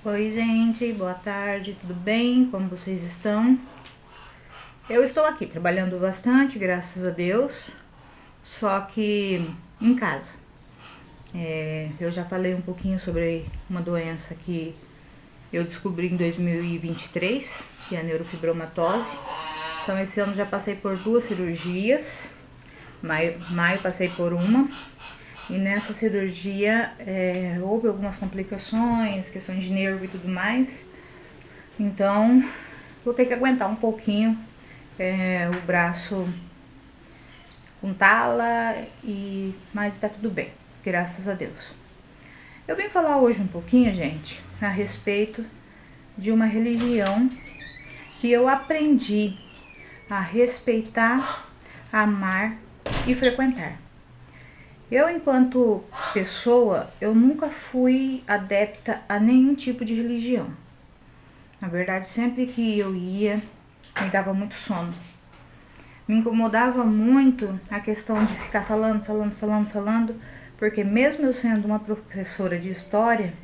Oi, gente, boa tarde, tudo bem? Como vocês estão? Eu estou aqui trabalhando bastante, graças a Deus, só que em casa. Eu já falei um pouquinho sobre uma doença que eu descobri em 2023, que é a neurofibromatose. Então, esse ano já passei por 2 cirurgias, maio passei por uma. E nessa cirurgia houve algumas complicações, questões de nervo e tudo mais. Então, vou ter que aguentar um pouquinho o braço com tala, mas tá tudo bem, graças a Deus. Eu vim falar hoje um pouquinho, gente, a respeito de uma religião que eu aprendi a respeitar, amar e frequentar. Eu, enquanto pessoa, eu nunca fui adepta a nenhum tipo de religião. Na verdade, sempre que eu ia, me dava muito sono. Me incomodava muito a questão de ficar falando, porque mesmo eu sendo uma professora de história,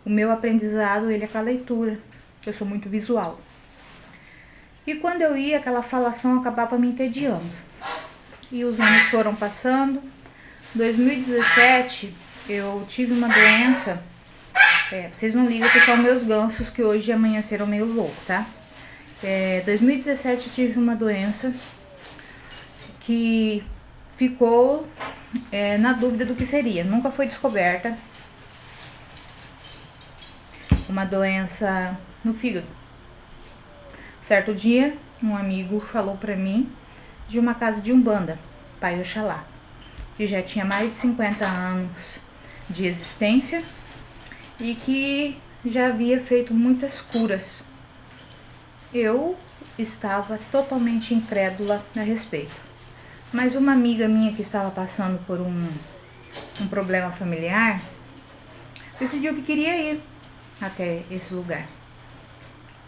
o meu aprendizado ele é com a leitura. Eu sou muito visual. E quando eu ia, aquela falação acabava me entediando. E os anos foram passando. Em 2017, eu tive uma doença. Vocês não ligam que são meus gansos que hoje amanheceram meio louco, tá? 2017 eu tive uma doença que ficou na dúvida do que seria. Nunca foi descoberta. Uma doença no fígado. Certo dia, um amigo falou pra mim de uma casa de Umbanda, Pai Oxalá, que já tinha mais de 50 anos de existência e que já havia feito muitas curas. Eu estava totalmente incrédula a respeito, mas uma amiga minha que estava passando por um problema familiar decidiu que queria ir até esse lugar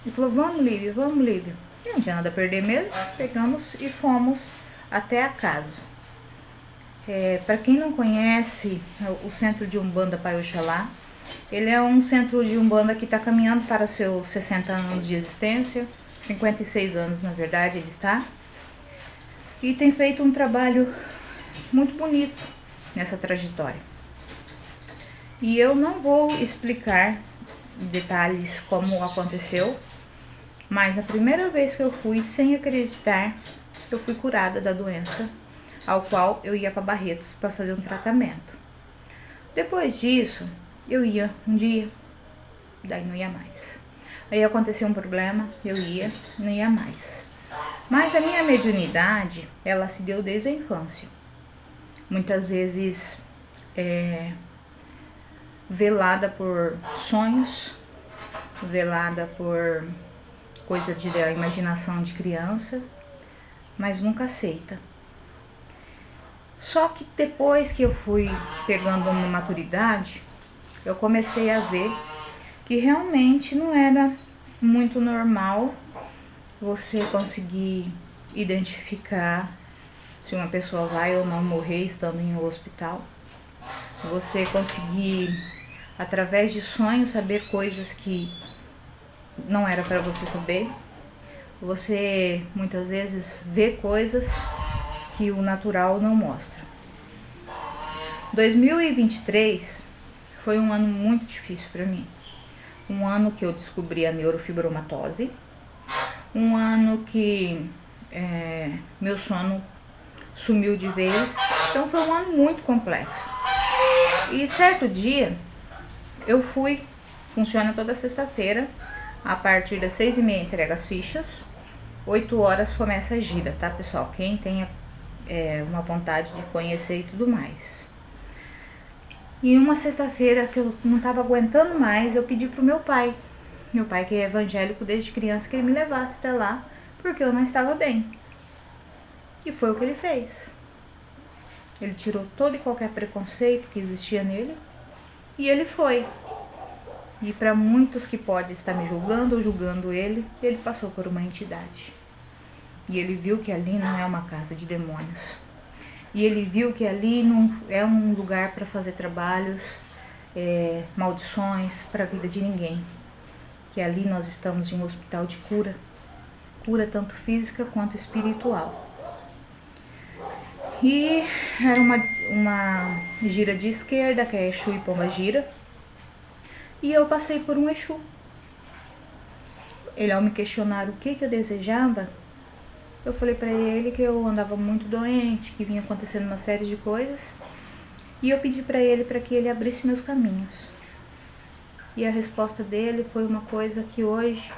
e falou: vamos, Lívia, vamos, Lívia. E não tinha nada a perder mesmo, pegamos e fomos até a casa. Para quem não conhece, o Centro de Umbanda Pai Oxalá, ele é um centro de Umbanda que está caminhando para seus 60 anos de existência, 56 anos na verdade ele está, e tem feito um trabalho muito bonito nessa trajetória. E eu não vou explicar em detalhes como aconteceu, mas a primeira vez que eu fui, sem acreditar, eu fui curada da doença, ao qual eu ia para Barretos para fazer um tratamento. Depois disso, eu ia um dia, daí não ia mais. Aí aconteceu um problema, eu ia, não ia mais. Mas a minha mediunidade, ela se deu desde a infância. Muitas vezes velada por sonhos, velada por coisa da imaginação de criança, mas nunca aceita. Só que depois que eu fui pegando uma maturidade, eu comecei a ver que realmente não era muito normal você conseguir identificar se uma pessoa vai ou não morrer estando em um hospital. Você conseguir, através de sonhos, saber coisas que não era para você saber. Você muitas vezes vê coisas que o natural não mostra. 2023 foi um ano muito difícil para mim. Um ano que eu descobri a neurofibromatose. Um ano que meu sono sumiu de vez. Então foi um ano muito complexo. E certo dia eu fui, funciona toda sexta-feira, a partir das 6h30 entrega as fichas, 8 horas começa a gira, tá, pessoal? Quem tem uma vontade de conhecer e tudo mais. E uma sexta-feira que eu não tava aguentando mais, eu pedi pro meu pai que é evangélico desde criança, que ele me levasse até lá, porque eu não estava bem. E foi o que ele fez. Ele tirou todo e qualquer preconceito que existia nele e ele foi. E para muitos que podem estar me julgando ou julgando ele passou por uma entidade. E ele viu que ali não é uma casa de demônios. E ele viu que ali não é um lugar para fazer trabalhos, maldições para a vida de ninguém. que ali nós estamos em um hospital de cura, cura tanto física quanto espiritual. E era uma gira de esquerda, que é Exu e Pombagira, e eu passei por um Exu. Ele, ao me questionar o que eu desejava, eu falei para ele que eu andava muito doente, que vinha acontecendo uma série de coisas, e eu pedi para ele para que ele abrisse meus caminhos. E a resposta dele foi uma coisa que hoje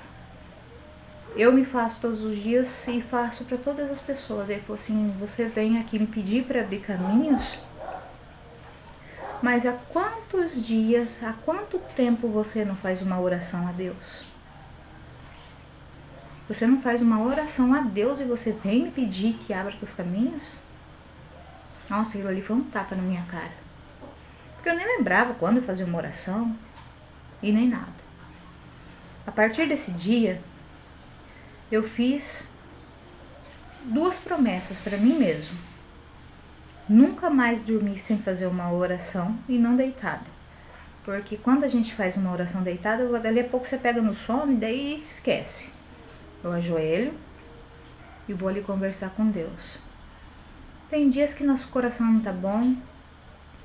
eu me faço todos os dias e faço para todas as pessoas. Ele falou assim: você vem aqui me pedir para abrir caminhos, mas há quantos dias, há quanto tempo você não faz uma oração a Deus? Você não faz uma oração a Deus e você vem me pedir que abra os caminhos? Nossa, aquilo ali foi um tapa na minha cara. Porque eu nem lembrava quando eu fazia uma oração e nem nada. A partir desse dia, eu fiz 2 promessas para mim mesmo. Nunca mais dormir sem fazer uma oração e não deitada. Porque quando a gente faz uma oração deitada, dali a pouco você pega no sono e daí esquece. Eu ajoelho e vou ali conversar com Deus. Tem dias que nosso coração não tá bom,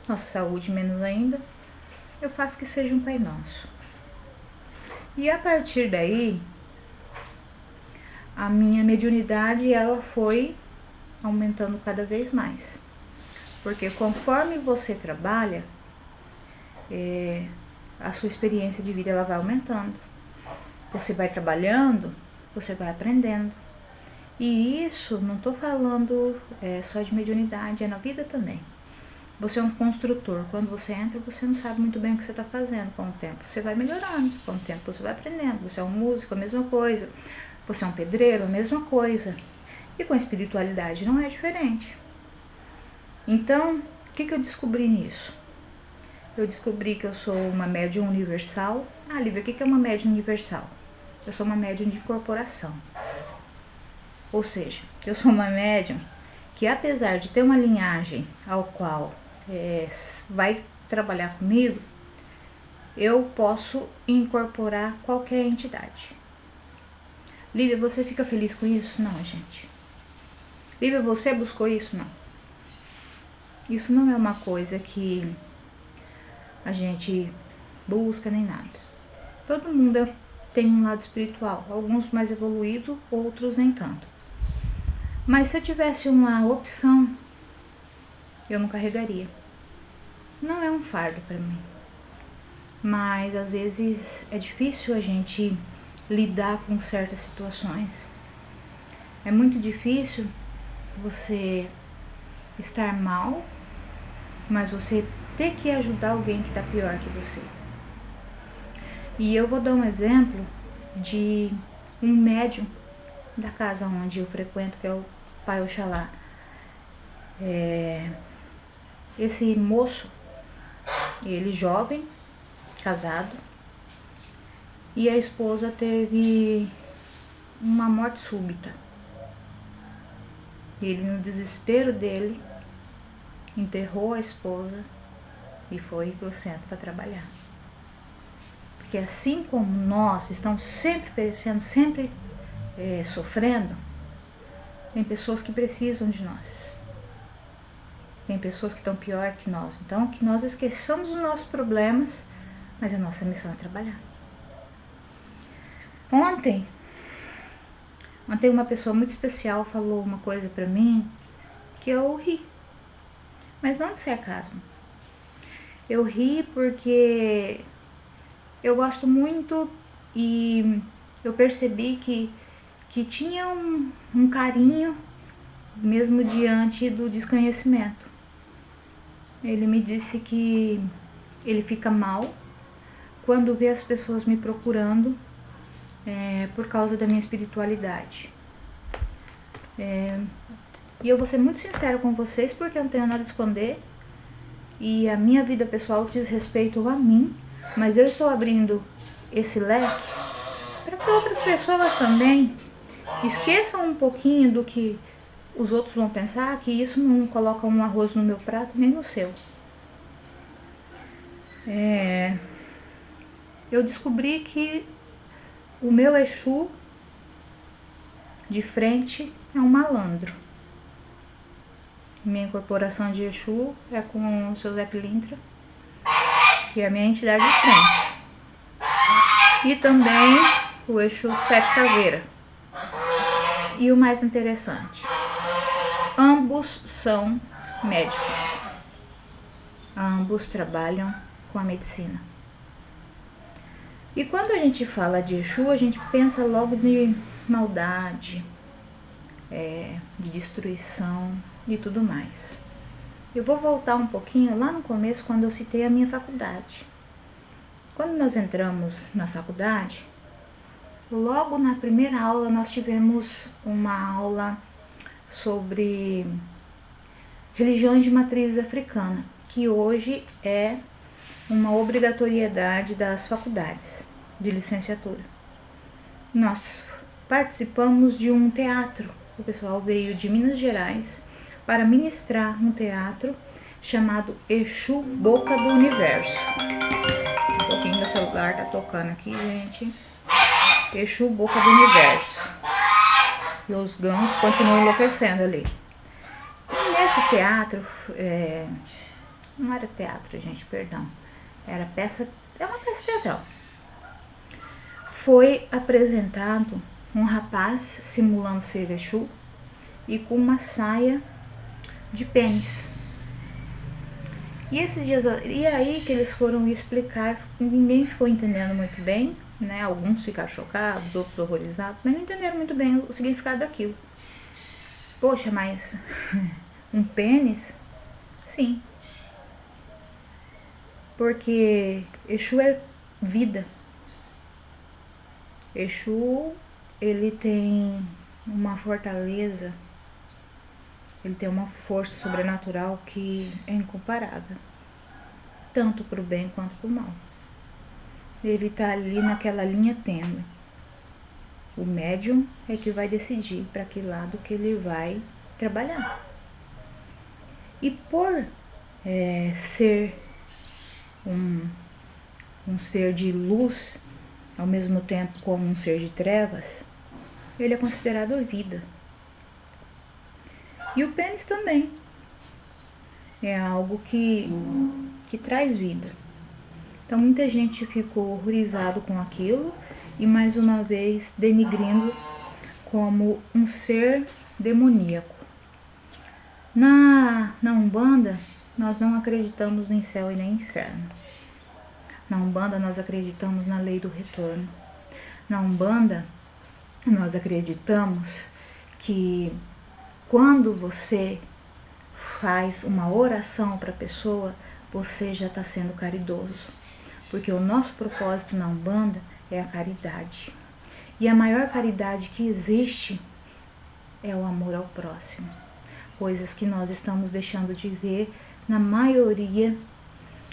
nossa saúde menos ainda, eu faço que seja um Pai Nosso. E a partir daí, a minha mediunidade ela foi aumentando cada vez mais. Porque conforme você trabalha, a sua experiência de vida ela vai aumentando. Você vai trabalhando, você vai aprendendo. E isso, não estou falando só de mediunidade, é na vida também. Você é um construtor. Quando você entra, você não sabe muito bem o que você está fazendo. Com o tempo você vai melhorando, com o tempo você vai aprendendo. Você é um músico, a mesma coisa. Você é um pedreiro, a mesma coisa. E com a espiritualidade não é diferente. Então, o que eu descobri nisso? Eu descobri que eu sou uma médium universal. Ah, Lívia, o que é uma médium universal? Eu sou uma médium de incorporação. Ou seja, eu sou uma médium que, apesar de ter uma linhagem ao qual vai trabalhar comigo, eu posso incorporar qualquer entidade. Lívia, você fica feliz com isso? Não, gente. Lívia, você buscou isso? Não. Isso não é uma coisa que a gente busca nem nada. Todo mundo tem um lado espiritual, alguns mais evoluídos, outros nem tanto. Mas se eu tivesse uma opção, eu não carregaria. Não é um fardo para mim. Mas às vezes é difícil a gente lidar com certas situações. É muito difícil você estar mal, mas você ter que ajudar alguém que está pior que você. E eu vou dar um exemplo de um médium da casa onde eu frequento, que é o Pai Oxalá. Esse moço, ele jovem, casado, e a esposa teve uma morte súbita. Ele, no desespero dele, enterrou a esposa e foi pro centro para trabalhar. Porque assim como nós estamos sempre perecendo, sempre sofrendo, tem pessoas que precisam de nós. Tem pessoas que estão pior que nós. Então, que nós esqueçamos os nossos problemas, mas a nossa missão é trabalhar. Ontem uma pessoa muito especial falou uma coisa pra mim que eu ri. Mas não de sarcasmo. Eu ri porque eu gosto muito e eu percebi que tinha um carinho mesmo diante do desconhecimento. Ele me disse que ele fica mal quando vê as pessoas me procurando por causa da minha espiritualidade. E eu vou ser muito sincera com vocês porque eu não tenho nada a esconder e a minha vida pessoal diz respeito a mim, mas eu estou abrindo esse leque para que outras pessoas também esqueçam um pouquinho do que os outros vão pensar, que isso não coloca um arroz no meu prato nem no seu. Eu descobri que O meu Exu de frente é um malandro. Minha incorporação de Exu é com o seu Zé Pilintra, que é a minha entidade de frente. E também o Exu Sete Caveira. E o mais interessante, ambos são médicos. Ambos trabalham com a medicina. E quando a gente fala de Exu, a gente pensa logo de maldade, de destruição e tudo mais. Eu vou voltar um pouquinho lá no começo, quando eu citei a minha faculdade. Quando nós entramos na faculdade, logo na primeira aula nós tivemos uma aula sobre religiões de matriz africana, que hoje é uma obrigatoriedade das faculdades de licenciatura. Nós participamos de um teatro. O pessoal veio de Minas Gerais para ministrar um teatro chamado Exu Boca do Universo. Um pouquinho meu celular tá tocando aqui, gente. Exu Boca do Universo. E os gansos continuam enlouquecendo ali. E nesse teatro, não era teatro, gente, perdão. Era peça, é uma peça teatral. Foi apresentado um rapaz simulando ser Exu e com uma saia de pênis. E esses dias, e aí que eles foram explicar, ninguém ficou entendendo muito bem, né? Alguns ficaram chocados, outros horrorizados, mas não entenderam muito bem o significado daquilo. Poxa, mas um pênis? Sim. Porque Exu é vida. Exu, ele tem uma fortaleza, ele tem uma força sobrenatural que é incomparável, tanto para o bem quanto para o mal. Ele tá ali naquela linha tênue. O médium é que vai decidir para que lado que ele vai trabalhar. E por ser um ser de luz, ao mesmo tempo como um ser de trevas, ele é considerado vida. E o pênis também é algo que traz vida. Então muita gente ficou horrorizado com aquilo e mais uma vez denigrindo como um ser demoníaco. Na Umbanda, nós não acreditamos em céu e nem inferno. Na Umbanda, nós acreditamos na lei do retorno. Na Umbanda, nós acreditamos que quando você faz uma oração para a pessoa, você já está sendo caridoso. Porque o nosso propósito na Umbanda é a caridade. E a maior caridade que existe é o amor ao próximo. Coisas que nós estamos deixando de ver na maioria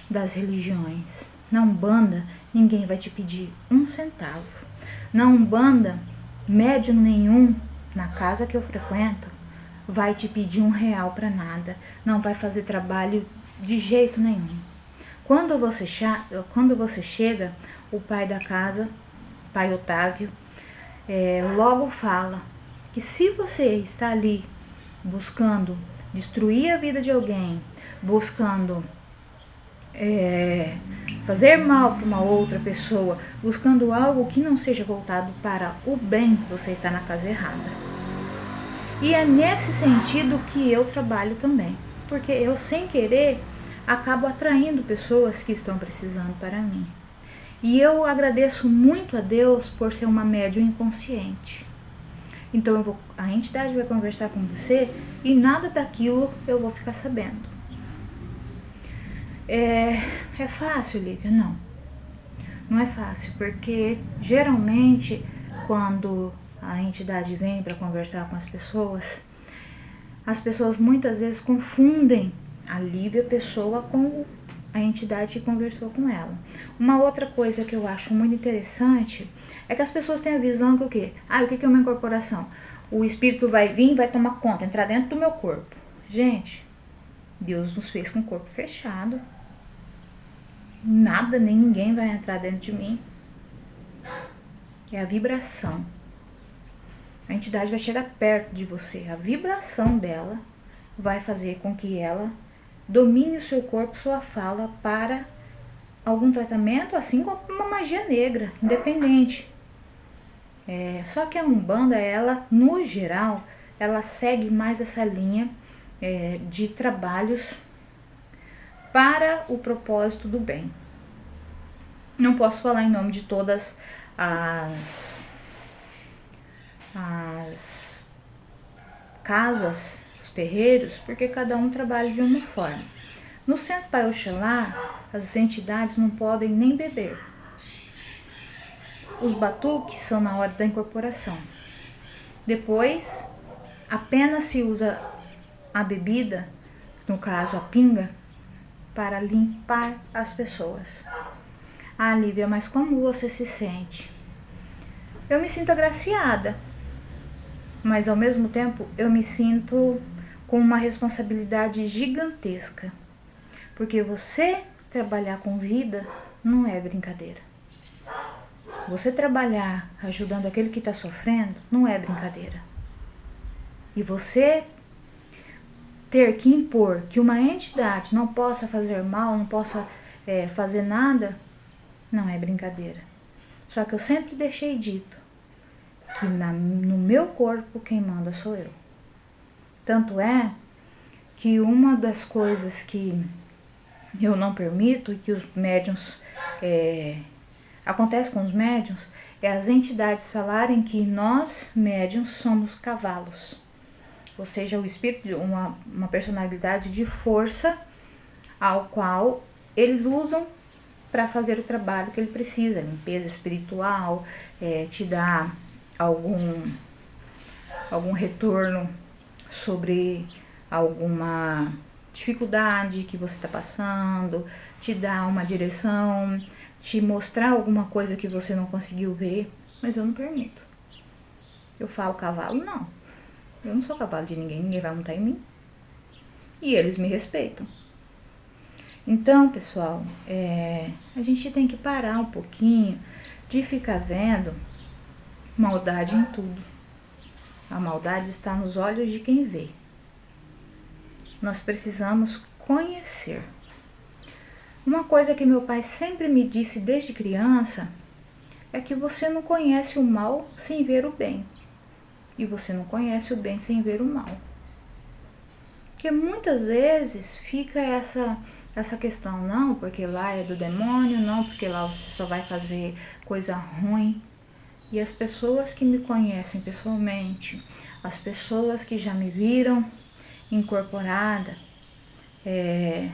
das religiões. Na Umbanda, ninguém vai te pedir um centavo. Na Umbanda, médium nenhum, na casa que eu frequento, vai te pedir R$1 para nada. Não vai fazer trabalho de jeito nenhum. Quando você chega, o pai da casa, pai Otávio, logo fala que se você está ali buscando destruir a vida de alguém, buscando fazer mal para uma outra pessoa, buscando algo que não seja voltado para o bem, você está na casa errada. E é nesse sentido que eu trabalho também, porque eu, sem querer, acabo atraindo pessoas que estão precisando para mim. E eu agradeço muito a Deus por ser uma médium inconsciente. Então a entidade vai conversar com você e nada daquilo eu vou ficar sabendo. É fácil, Lívia? Não. Não é fácil, porque geralmente quando a entidade vem para conversar com as pessoas muitas vezes confundem a Lívia pessoa com a entidade que conversou com ela. Uma outra coisa que eu acho muito interessante é que as pessoas têm a visão que o quê? O que é uma incorporação? O espírito vai vir e vai tomar conta, entrar dentro do meu corpo. Gente, Deus nos fez com o corpo fechado. Nada nem ninguém vai entrar dentro de mim. é a vibração. A entidade vai chegar perto de você. A vibração dela vai fazer com que ela domine o seu corpo, sua fala para algum tratamento, assim como uma magia negra, independente. Só que a Umbanda, ela, no geral, ela segue mais essa linha de trabalhos para o propósito do bem. Não posso falar em nome de todas as casas, os terreiros, porque cada um trabalha de uma forma. No Centro Pai Oxalá, as entidades não podem nem beber. Os batuques são na hora da incorporação. Depois, apenas se usa a bebida, no caso a pinga, para limpar as pessoas. Ah, Lívia, mas como você se sente? Eu me sinto agraciada, mas ao mesmo tempo eu me sinto com uma responsabilidade gigantesca, porque você trabalhar com vida não é brincadeira. Você trabalhar ajudando aquele que está sofrendo não é brincadeira. E você ter que impor que uma entidade não possa fazer mal, não possa fazer nada, não é brincadeira. Só que eu sempre deixei dito que no meu corpo quem manda sou eu. Tanto é que uma das coisas que eu não permito e que os médiuns acontece com os médiuns é as entidades falarem que nós médiuns somos cavalos, ou seja, o espírito de uma personalidade de força ao qual eles usam para fazer o trabalho que ele precisa, limpeza espiritual, te dar algum retorno sobre alguma dificuldade que você está passando, te dar uma direção, te mostrar alguma coisa que você não conseguiu ver, mas eu não permito. Eu falo cavalo? Não. Eu não sou cavalo de ninguém, ninguém vai montar em mim. E eles me respeitam. Então, pessoal, a gente tem que parar um pouquinho de ficar vendo maldade em tudo. A maldade está nos olhos de quem vê. Nós precisamos conhecer. Uma coisa que meu pai sempre me disse desde criança é que você não conhece o mal sem ver o bem. E você não conhece o bem sem ver o mal. Porque muitas vezes fica essa questão, não, porque lá é do demônio, não, porque lá você só vai fazer coisa ruim. E as pessoas que me conhecem pessoalmente, as pessoas que já me viram incorporada,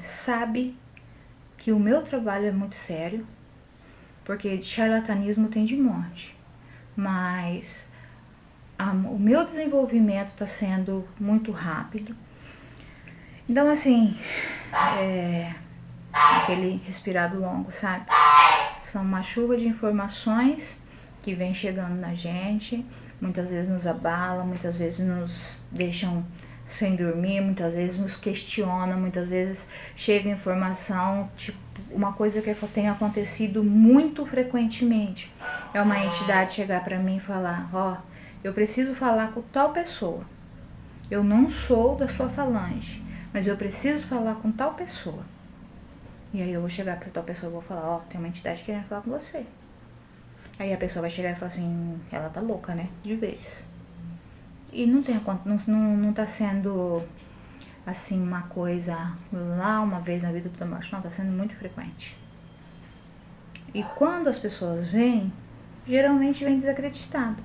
sabe que o meu trabalho é muito sério, porque de charlatanismo tem de monte, mas o meu desenvolvimento está sendo muito rápido. Então, assim, aquele respirado longo, sabe? São uma chuva de informações que vem chegando na gente, muitas vezes nos abala, muitas vezes nos deixam sem dormir, muitas vezes nos questiona, muitas vezes chega informação, tipo, uma coisa que tem acontecido muito frequentemente, é uma entidade chegar para mim e falar, eu preciso falar com tal pessoa, eu não sou da sua falange, mas eu preciso falar com tal pessoa. E aí eu vou chegar pra tal pessoa e vou falar, tem uma entidade querendo falar com você. Aí a pessoa vai chegar e falar assim, ela tá louca, né? De vez. E não tá sendo assim uma coisa lá uma vez na vida do morte, não, tá sendo muito frequente. E quando as pessoas vêm, geralmente vem desacreditado.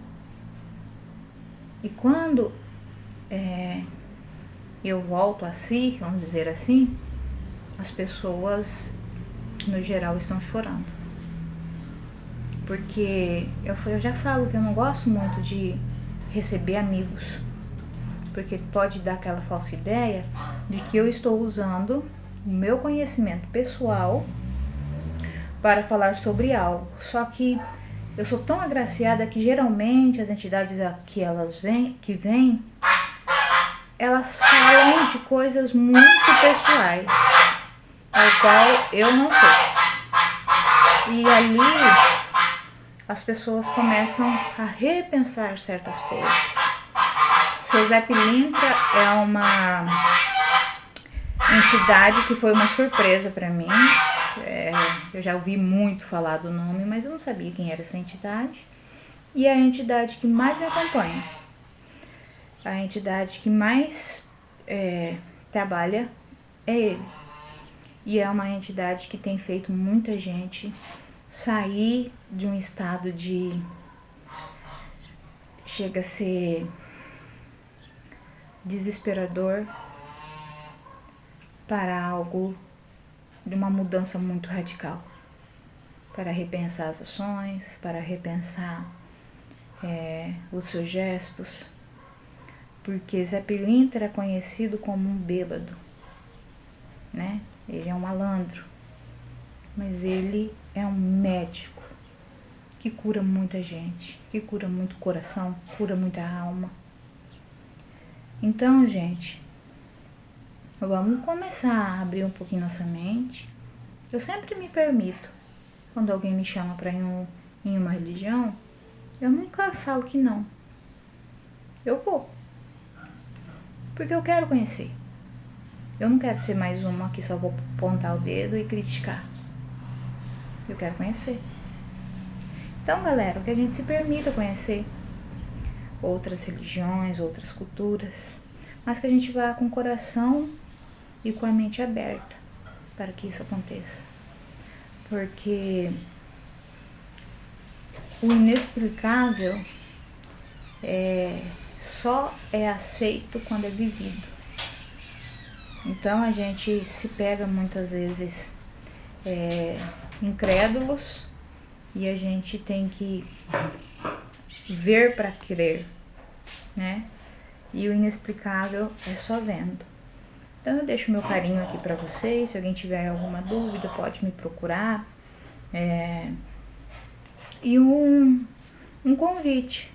E quando eu volto a si, vamos dizer assim, as pessoas no geral estão chorando. Porque eu já falo que eu não gosto muito de receber amigos, porque pode dar aquela falsa ideia de que eu estou usando o meu conhecimento pessoal para falar sobre algo. Só que eu sou tão agraciada que geralmente as entidades que vêm, elas falam de coisas muito pessoais, ao qual eu não sei. E ali as pessoas começam a repensar certas coisas. Seu Zé Pilintra é uma entidade que foi uma surpresa para mim. Eu já ouvi muito falar do nome, mas eu não sabia quem era essa entidade. E é a entidade que mais me acompanha, a entidade que mais trabalha é ele. E é uma entidade que tem feito muita gente sair de um estado de... chega a ser desesperador para algo de uma mudança muito radical. Para repensar as ações, para repensar os seus gestos. Porque Zé Pilintra é conhecido como um bêbado, né? Ele é um malandro, mas ele é um médico que cura muita gente, que cura muito coração, cura muita alma. Então, gente, vamos começar a abrir um pouquinho nossa mente. Eu sempre me permito, quando alguém me chama para ir em uma religião, eu nunca falo que não. Eu vou, porque eu quero conhecer. Eu não quero ser mais uma que só vou apontar o dedo e criticar. Eu quero conhecer. Então, galera, que a gente se permita conhecer outras religiões, outras culturas, mas que a gente vá com o coração e com a mente aberta para que isso aconteça. Porque o inexplicável só é aceito quando é vivido. Então a gente se pega muitas vezes incrédulos e a gente tem que ver para crer, né? E o inexplicável é só vendo. Então eu deixo meu carinho aqui para vocês. Se alguém tiver alguma dúvida, pode me procurar. E um convite,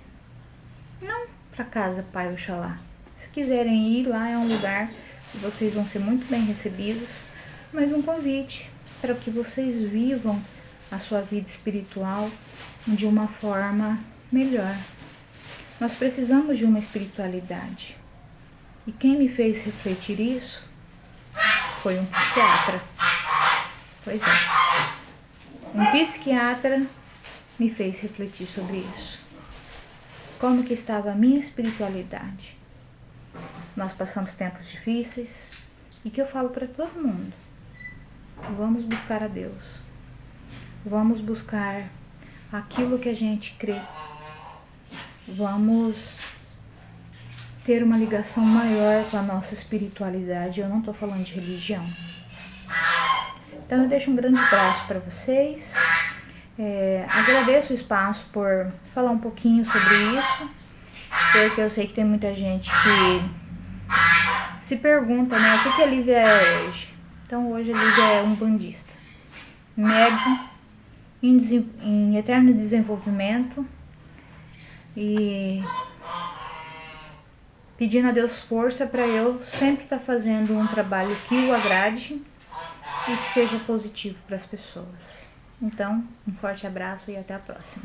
não para casa Pai Oxalá. Se quiserem ir lá, é um lugar que vocês vão ser muito bem recebidos, mas um convite para que vocês vivam a sua vida espiritual de uma forma melhor. Nós precisamos de uma espiritualidade. E quem me fez refletir isso foi um psiquiatra. Pois é. Um psiquiatra me fez refletir sobre isso. Como que estava a minha espiritualidade? Nós passamos tempos difíceis e que eu falo para todo mundo. Vamos buscar a Deus. Vamos buscar aquilo que a gente crê. Vamos ter uma ligação maior com a nossa espiritualidade. Eu não estou falando de religião. Então eu deixo um grande abraço para vocês. Agradeço o espaço por falar um pouquinho sobre isso, porque eu sei que tem muita gente que se pergunta, né, o que a Lívia é hoje. Então hoje a Lívia é um bandista, médium, em eterno desenvolvimento e pedindo a Deus força para eu sempre estar fazendo um trabalho que o agrade e que seja positivo para as pessoas. Então, um forte abraço e até a próxima.